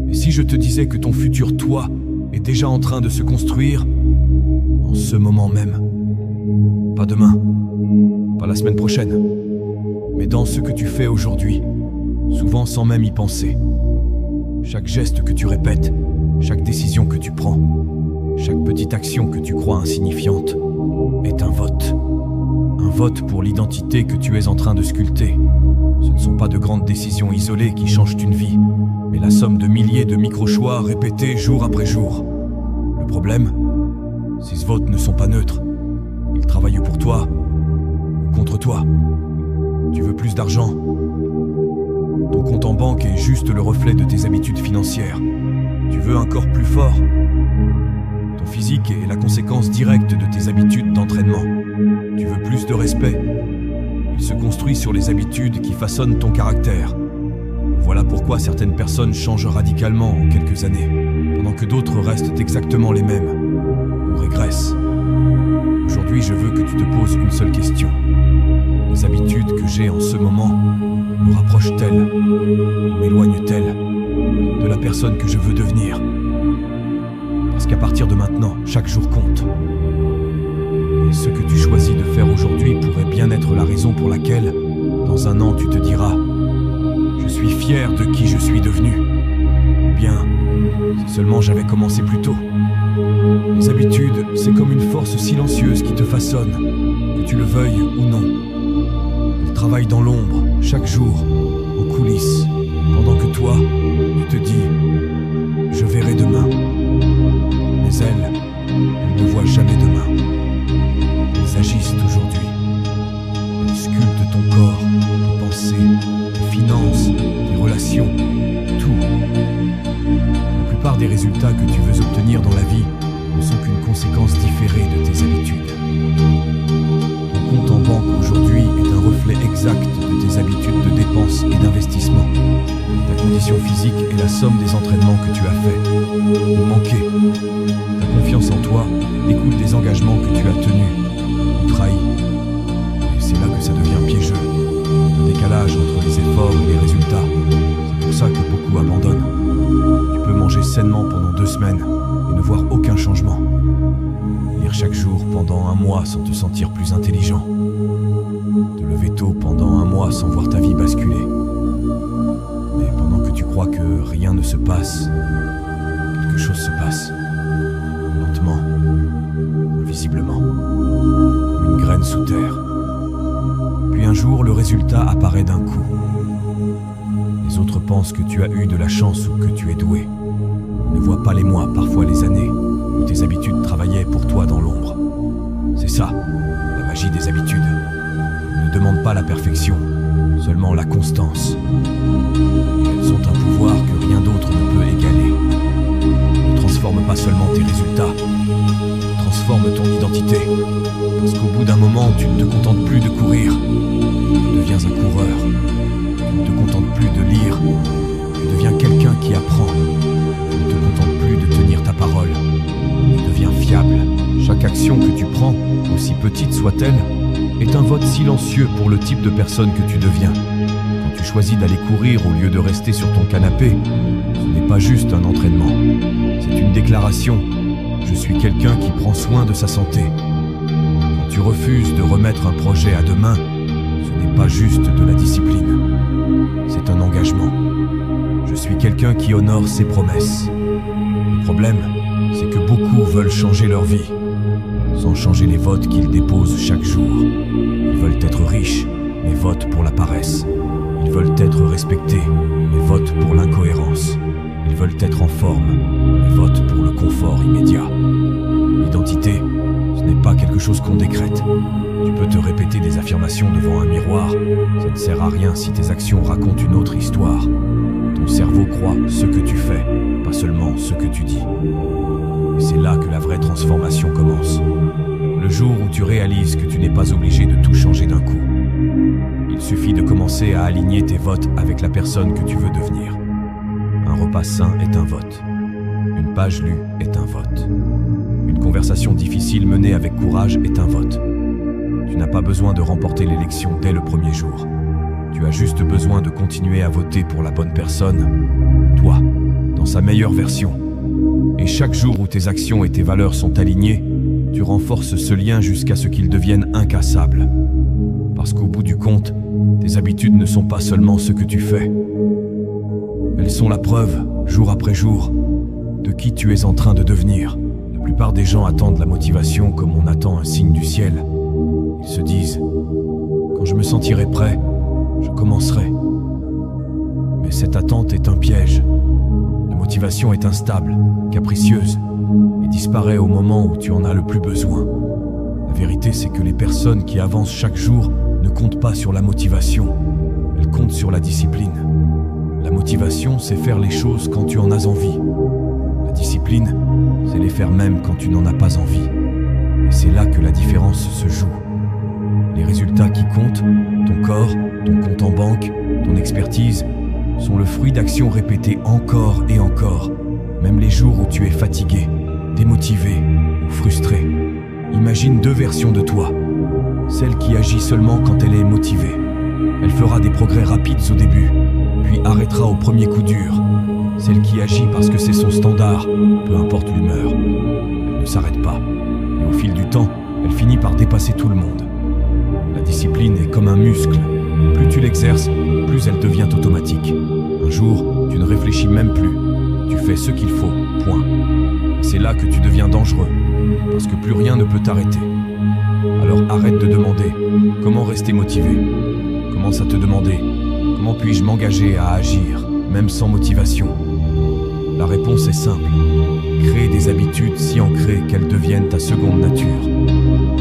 Et si je te disais que ton futur toi est déjà en train de se construire en ce moment même? Pas demain, pas la semaine prochaine, mais dans ce que tu fais aujourd'hui, souvent sans même y penser. Chaque geste que tu répètes, chaque décision que tu prends, chaque petite action que tu crois insignifiante est un vote. Un vote pour l'identité que tu es en train de sculpter. Ce ne sont pas de grandes décisions isolées qui changent une vie, mais la somme de milliers de micro-choix répétés jour après jour. Le problème, ces votes ne sont pas neutres. Ils travaillent pour toi ou contre toi. Tu veux plus d'argent? Ton compte en banque est juste le reflet de tes habitudes financières. Tu veux un corps plus fort? Ton physique est la conséquence directe de tes habitudes d'entraînement. Tu veux plus de respect? Il se construit sur les habitudes qui façonnent ton caractère. Voilà pourquoi certaines personnes changent radicalement en quelques années, pendant que d'autres restent exactement les mêmes, ou régressent. Aujourd'hui, je veux que tu te poses une seule question. Les habitudes que j'ai en ce moment me rapprochent-elles, ou m'éloignent-elles de la personne que je veux devenir? Parce qu'à partir de maintenant, chaque jour compte. Et ce que tu choisis de faire aujourd'hui pourrait bien être la raison pour laquelle, dans un an, tu te diras « Je suis fier de qui je suis devenu ». Ou bien « Si seulement j'avais commencé plus tôt ». Les habitudes, c'est comme une force silencieuse qui te façonne, que tu le veuilles ou non. Elles travaillent dans l'ombre, chaque jour, en coulisses, pendant que toi, tu te dis « Je verrai demain ». Mais elles ne voient jamais demain. Elles agissent aujourd'hui. Elles sculptent ton corps, tes pensées, tes finances, tes relations, tout. La plupart des résultats que tu veux obtenir dans la vie ne sont qu'une conséquence différée de tes habitudes. Ton compte en banque aujourd'hui est un reflet exact de tes habitudes de dépenses et d'investissement. Ta condition physique est la somme des entraînements que tu as faits ou manqués. Ta confiance en toi découle des engagements que tu as tenus ou trahis. Et c'est là que ça devient piégeux. Le décalage entre les efforts et les résultats. C'est pour ça que beaucoup abandonnent. Tu peux manger sainement pendant 2 semaines et ne voir aucun changement. Lire chaque jour pendant 1 mois sans te sentir plus intelligent. Te lever tôt pendant 1 mois sans voir ta vie basculer. Mais pendant que tu crois que rien ne se passe, quelque chose se passe. Lentement, invisiblement. Une graine sous terre. Puis un jour, le résultat apparaît d'un coup. Les autres pensent que tu as eu de la chance ou que tu es doué. Ne vois pas les mois, parfois les années, où tes habitudes travaillaient pour toi dans l'ombre. C'est ça, la magie des habitudes. Ne demande pas la perfection, seulement la constance. Elles ont un pouvoir que rien d'autre ne peut égaler. Ne transforme pas seulement tes résultats, transforme ton identité. Parce qu'au bout d'un moment, tu ne te contentes plus de courir, tu deviens un coureur. Tu ne te contentes plus de lire, tu deviens quelqu'un qui apprend. Tu ne te contentes plus de tenir ta parole, tu deviens fiable. Chaque action que tu prends, aussi petite soit-elle, est un vote silencieux pour le type de personne que tu deviens. Quand tu choisis d'aller courir au lieu de rester sur ton canapé, ce n'est pas juste un entraînement, c'est une déclaration. Je suis quelqu'un qui prend soin de sa santé. Quand tu refuses de remettre un projet à demain, ce n'est pas juste de la discipline, c'est un engagement. Je suis quelqu'un qui honore ses promesses. Le problème, c'est que beaucoup veulent changer leur vie, sans changer les votes qu'ils déposent chaque jour. Ils veulent être riches, mais votent pour la paresse. Ils veulent être respectés, mais votent pour l'incohérence. Ils veulent être en forme, mais votent pour le confort immédiat. L'identité, ce n'est pas quelque chose qu'on décrète. Tu peux te répéter des affirmations devant un miroir. Ça ne sert à rien si tes actions racontent une autre histoire. Ton cerveau croit ce que tu fais, pas seulement ce que tu dis. Et c'est là que la vraie transformation commence. Le jour où tu réalises que tu n'es pas obligé de tout changer d'un coup. Il suffit de commencer à aligner tes votes avec la personne que tu veux devenir. Un repas sain est un vote. Une page lue est un vote. Une conversation difficile menée avec courage est un vote. Tu n'as pas besoin de remporter l'élection dès le premier jour. Tu as juste besoin de continuer à voter pour la bonne personne, toi, dans sa meilleure version. Et chaque jour où tes actions et tes valeurs sont alignées, tu renforces ce lien jusqu'à ce qu'il devienne incassable. Parce qu'au bout du compte, tes habitudes ne sont pas seulement ce que tu fais. Elles sont la preuve, jour après jour, de qui tu es en train de devenir. La plupart des gens attendent la motivation comme on attend un signe du ciel. Ils se disent « Quand je me sentirai prêt, je commencerai ». Mais cette attente est un piège. La motivation est instable, capricieuse, et disparaît au moment où tu en as le plus besoin. La vérité, c'est que les personnes qui avancent chaque jour ne comptent pas sur la motivation, elles comptent sur la discipline. La motivation, c'est faire les choses quand tu en as envie. La discipline, c'est les faire même quand tu n'en as pas envie. Et c'est là que la différence se joue. Les résultats qui comptent, ton corps, ton compte en banque, ton expertise, sont le fruit d'actions répétées encore et encore, même les jours où tu es fatigué, démotivé ou frustré. Imagine deux versions de toi. Celle qui agit seulement quand elle est motivée. Elle fera des progrès rapides au début, puis arrêtera au premier coup dur. Celle qui agit parce que c'est son standard, peu importe l'humeur. Elle ne s'arrête pas. Et au fil du temps, elle finit par dépasser tout le monde. La discipline est comme un muscle. Plus tu l'exerces, plus elle devient automatique. Un jour, tu ne réfléchis même plus. Tu fais ce qu'il faut, point. Et c'est là que tu deviens dangereux, parce que plus rien ne peut t'arrêter. Alors arrête de demander « Comment rester motivé ?» Commence à te demander « Comment puis-je m'engager à agir, même sans motivation ?» La réponse est simple. Crée des habitudes si ancrées qu'elles deviennent ta seconde nature.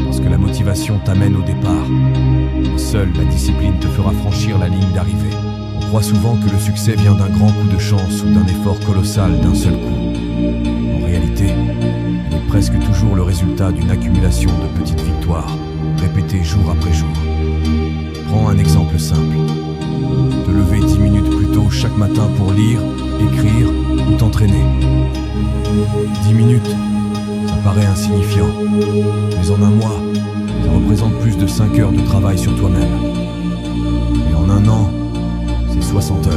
Parce que la motivation t'amène au départ. Et seule la discipline te fera franchir la ligne d'arrivée. On croit souvent que le succès vient d'un grand coup de chance ou d'un effort colossal d'un seul coup. En réalité, il est presque toujours le résultat d'une accumulation de petites victoires, répétées jour après jour. Prends un exemple simple. Te lever 10 minutes plus tôt chaque matin pour lire, écrire ou t'entraîner. 10 minutes, ça paraît insignifiant, mais en un mois, ça représente plus de 5 heures de travail sur toi-même. Et en un an, c'est 60 heures.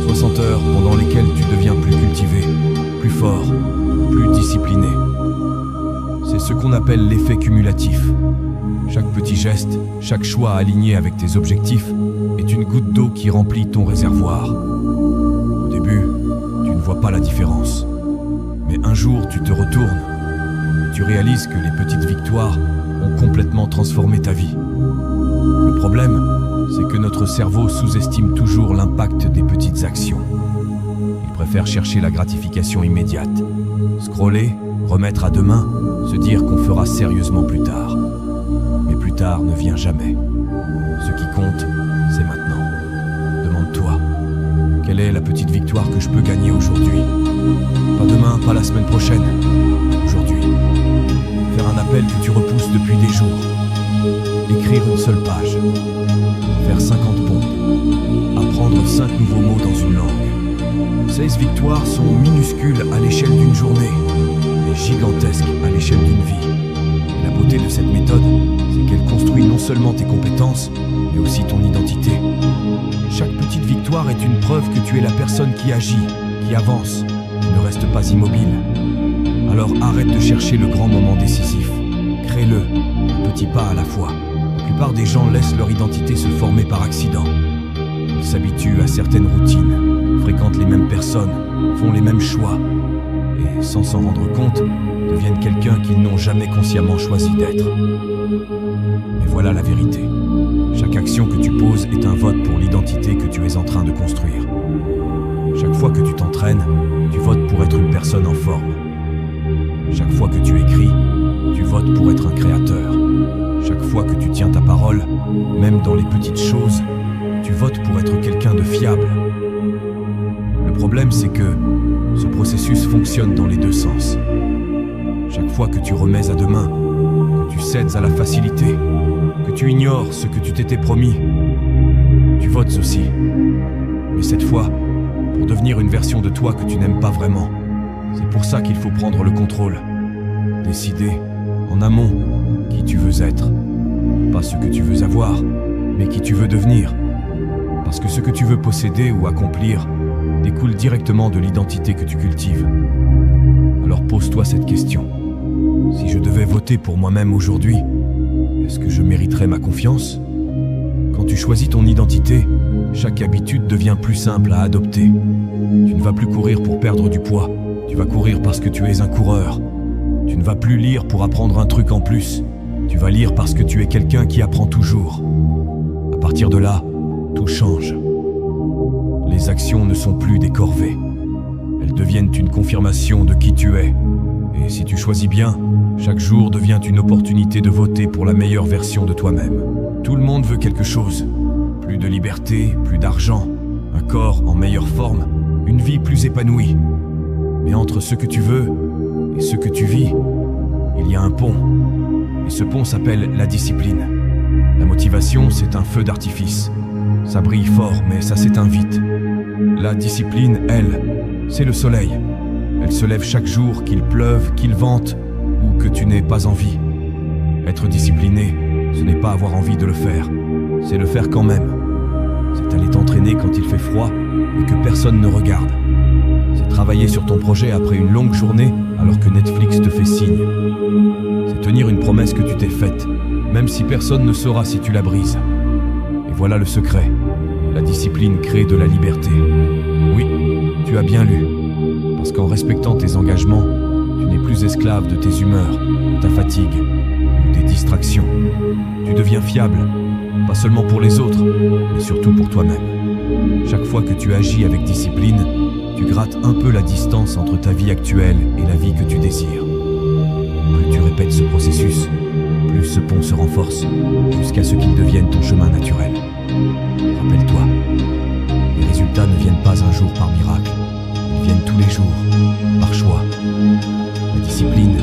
60 heures pendant lesquelles tu deviens plus cultivé, plus fort, plus discipliné. C'est ce qu'on appelle l'effet cumulatif. Chaque petit geste, chaque choix aligné avec tes objectifs est une goutte d'eau qui remplit ton réservoir. Au début, tu ne vois pas la différence. Mais un jour, tu te retournes et tu réalises que les petites victoires ont complètement transformé ta vie. Le problème, c'est que notre cerveau sous-estime toujours l'impact des petites actions. Il préfère chercher la gratification immédiate. Scroller, remettre à demain, se dire qu'on fera sérieusement plus tard. Mais plus tard ne vient jamais. Ce qui compte, c'est maintenant. Demande-toi, quelle est la petite victoire que je peux gagner aujourd'hui ? Pas demain, pas la semaine prochaine. Aujourd'hui. Faire un appel que tu repousses depuis des jours. Écrire une seule page. Faire 50 pompes. Apprendre 5 nouveaux mots dans une langue. 16 victoires sont minuscules à l'échelle d'une journée, mais gigantesques à l'échelle d'une vie. Et la beauté de cette méthode, c'est qu'elle construit non seulement tes compétences, mais aussi ton identité. Chaque petite victoire est une preuve que tu es la personne qui agit, qui avance, qui ne reste pas immobile. Alors arrête de chercher le grand moment décisif. Crée-le, un petit pas à la fois. La plupart des gens laissent leur identité se former par accident. Ils s'habituent à certaines routines, fréquentent les mêmes personnes, font les mêmes choix, et sans s'en rendre compte, deviennent quelqu'un qu'ils n'ont jamais consciemment choisi d'être. Mais voilà la vérité. Chaque action que tu poses est un vote pour l'identité que tu es en train de construire. Chaque fois que tu t'entraînes, tu votes pour être une personne en forme. Chaque fois que tu écris, tu votes pour être un créateur. Chaque fois que tu tiens ta parole, même dans les petites choses, tu votes pour être quelqu'un de fiable. Le problème, c'est que ce processus fonctionne dans les deux sens. Chaque fois que tu remets à demain, que tu cèdes à la facilité, que tu ignores ce que tu t'étais promis, tu votes aussi. Mais cette fois, pour devenir une version de toi que tu n'aimes pas vraiment. C'est pour ça qu'il faut prendre le contrôle. Décider, en amont, qui tu veux être. Pas ce que tu veux avoir, mais qui tu veux devenir. Parce que ce que tu veux posséder ou accomplir découle directement de l'identité que tu cultives. Alors pose-toi cette question. Si je devais voter pour moi-même aujourd'hui, est-ce que je mériterais ma confiance? Quand tu choisis ton identité, chaque habitude devient plus simple à adopter. Tu ne vas plus courir pour perdre du poids, tu vas courir parce que tu es un coureur. Tu ne vas plus lire pour apprendre un truc en plus, tu vas lire parce que tu es quelqu'un qui apprend toujours. À partir de là, tout change. Les actions ne sont plus des corvées. Elles deviennent une confirmation de qui tu es. Et si tu choisis bien, chaque jour devient une opportunité de voter pour la meilleure version de toi-même. Tout le monde veut quelque chose. Plus de liberté, plus d'argent, un corps en meilleure forme, une vie plus épanouie. Mais entre ce que tu veux et ce que tu vis, il y a un pont. Et ce pont s'appelle la discipline. La motivation, c'est un feu d'artifice. Ça brille fort, mais ça s'éteint vite. La discipline, elle, c'est le soleil. Elle se lève chaque jour, qu'il pleuve, qu'il vente, ou que tu n'aies pas envie. Être discipliné, ce n'est pas avoir envie de le faire, c'est le faire quand même. C'est aller t'entraîner quand il fait froid et que personne ne regarde. C'est travailler sur ton projet après une longue journée alors que Netflix te fait signe. C'est tenir une promesse que tu t'es faite, même si personne ne saura si tu la brises. Et voilà le secret. La discipline crée de la liberté. Oui, tu as bien lu. Parce qu'en respectant tes engagements, tu n'es plus esclave de tes humeurs, de ta fatigue ou des distractions. Tu deviens fiable, pas seulement pour les autres, mais surtout pour toi-même. Chaque fois que tu agis avec discipline, tu grattes un peu la distance entre ta vie actuelle et la vie que tu désires. Plus tu répètes ce processus, plus ce pont se renforce, jusqu'à ce qu'il devienne ton chemin naturel. Rappelle-toi, les résultats ne viennent pas un jour par miracle. Ils viennent tous les jours, par choix. La discipline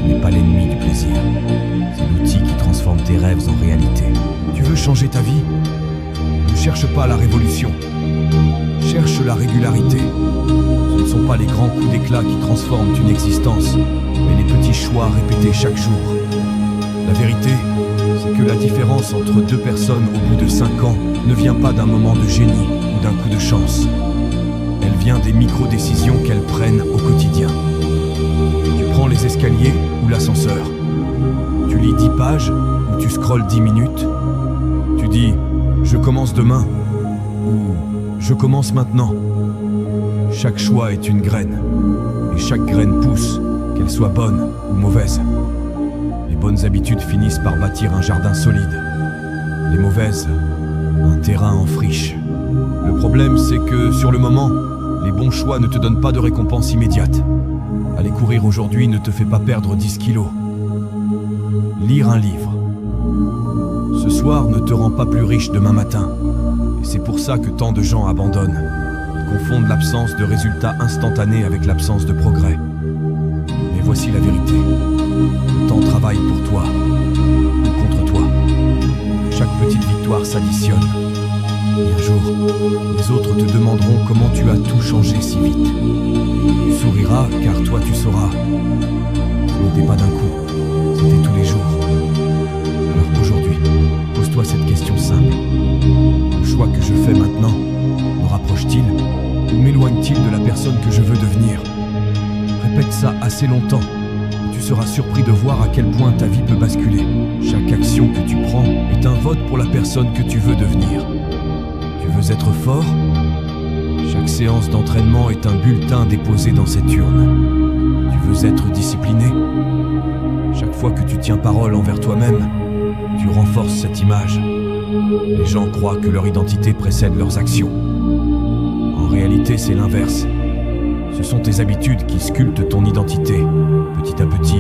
n'est pas l'ennemi du plaisir. C'est l'outil qui transforme tes rêves en réalité. Tu veux changer ta vie? Ne cherche pas la révolution. Cherche la régularité. Ce ne sont pas les grands coups d'éclat qui transforment une existence, mais les petits choix répétés chaque jour. La vérité, c'est que la différence entre deux personnes au bout de 5 ans ne vient pas d'un moment de génie ou d'un coup de chance. Elle vient des micro-décisions qu'elles prennent au quotidien. Tu prends les escaliers ou l'ascenseur. Tu lis 10 pages ou tu scrolles 10 minutes. Tu dis « je commence demain » ou « je commence maintenant ». Chaque choix est une graine. Et chaque graine pousse, qu'elle soit bonne ou mauvaise. Les bonnes habitudes finissent par bâtir un jardin solide. Les mauvaises, un terrain en friche. Le problème, c'est que, sur le moment, les bons choix ne te donnent pas de récompense immédiate. Aller courir aujourd'hui ne te fait pas perdre 10 kilos. Lire un livre. Ce soir ne te rend pas plus riche demain matin. Et c'est pour ça que tant de gens abandonnent. Ils confondent l'absence de résultats instantanés avec l'absence de progrès. Mais voici la vérité. Le temps travaille pour toi ou contre toi. Chaque petite victoire s'additionne. Et un jour, les autres te demanderont comment tu as tout changé si vite. Tu souriras car toi tu sauras. Ce n'était pas d'un coup, c'était tous les jours. Alors aujourd'hui, pose-toi cette question simple. Le choix que je fais maintenant me rapproche-t-il ou m'éloigne-t-il de la personne que je veux devenir? Répète ça assez longtemps. Tu seras surpris de voir à quel point ta vie peut basculer. Chaque action que tu prends est un vote pour la personne que tu veux devenir. Tu veux être fort? Chaque séance d'entraînement est un bulletin déposé dans cette urne. Tu veux être discipliné? Chaque fois que tu tiens parole envers toi-même, tu renforces cette image. Les gens croient que leur identité précède leurs actions. En réalité, c'est l'inverse. Ce sont tes habitudes qui sculptent ton identité, petit à petit,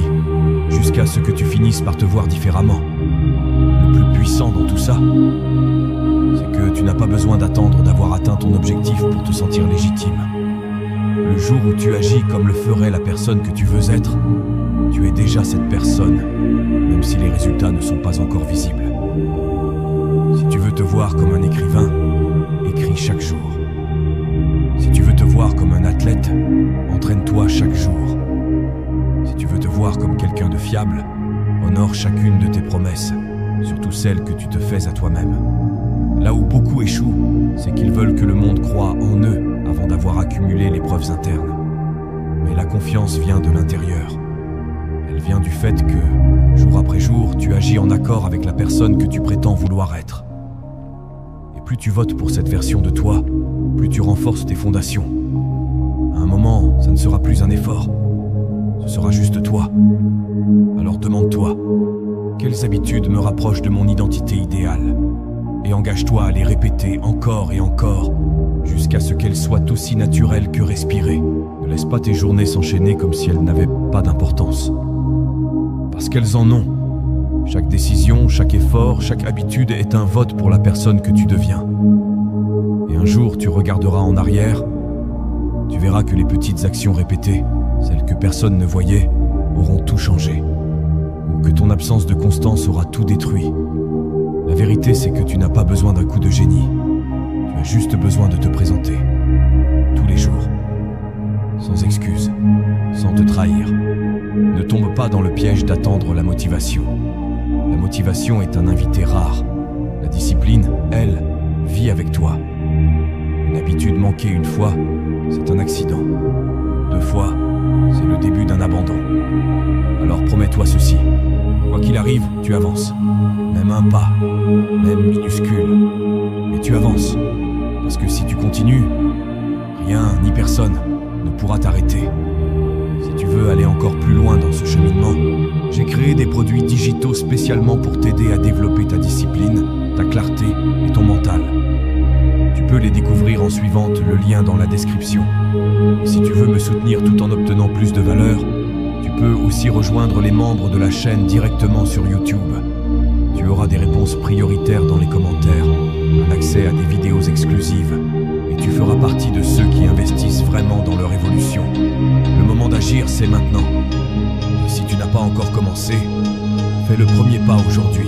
jusqu'à ce que tu finisses par te voir différemment. Le plus puissant dans tout ça, c'est que tu n'as pas besoin d'attendre d'avoir atteint ton objectif pour te sentir légitime. Le jour où tu agis comme le ferait la personne que tu veux être, tu es déjà cette personne, même si les résultats ne sont pas encore visibles. Si tu veux te voir comme un écrivain, écris chaque jour. Si tu veux te voir comme un athlète, entraîne-toi chaque jour. Si tu veux te voir comme quelqu'un de fiable, honore chacune de tes promesses, surtout celles que tu te fais à toi-même. Là où beaucoup échouent, c'est qu'ils veulent que le monde croie en eux avant d'avoir accumulé les preuves internes. Mais la confiance vient de l'intérieur. Elle vient du fait que, jour après jour, tu agis en accord avec la personne que tu prétends vouloir être. Et plus tu votes pour cette version de toi, plus tu renforces tes fondations. À un moment, ça ne sera plus un effort. Ce sera juste toi. Alors demande-toi, quelles habitudes me rapprochent de mon identité idéale ? Et engage-toi à les répéter encore et encore, jusqu'à ce qu'elles soient aussi naturelles que respirer. Ne laisse pas tes journées s'enchaîner comme si elles n'avaient pas d'importance. Parce qu'elles en ont. Chaque décision, chaque effort, chaque habitude est un vote pour la personne que tu deviens. Et un jour, tu regarderas en arrière, tu verras que les petites actions répétées, celles que personne ne voyait, auront tout changé. Ou que ton absence de constance aura tout détruit. La vérité, c'est que tu n'as pas besoin d'un coup de génie. Tu as juste besoin de te présenter. Tous les jours. Sans excuse. Sans te trahir. Ne tombe pas dans le piège d'attendre la motivation. La motivation est un invité rare. La discipline, elle, vit avec toi. Une habitude manquée une fois, c'est un accident. 2 fois, c'est le début d'un abandon. Alors promets-toi ceci. Quoi qu'il arrive, tu avances. Même un pas, même minuscule. Mais tu avances. Parce que si tu continues, rien ni personne ne pourra t'arrêter. Si tu veux aller encore plus loin dans ce cheminement, j'ai créé des produits digitaux spécialement pour t'aider à développer ta discipline, ta clarté et ton mental. Tu peux les découvrir en suivant le lien dans la description. Et si tu veux me soutenir tout en obtenant plus de valeur, tu peux aussi rejoindre les membres de la chaîne directement sur YouTube. Tu auras des réponses prioritaires dans les commentaires, un accès à des vidéos exclusives, et tu feras partie de ceux qui investissent vraiment dans leur évolution. Le moment d'agir, c'est maintenant. Et si tu n'as pas encore commencé, fais le premier pas aujourd'hui.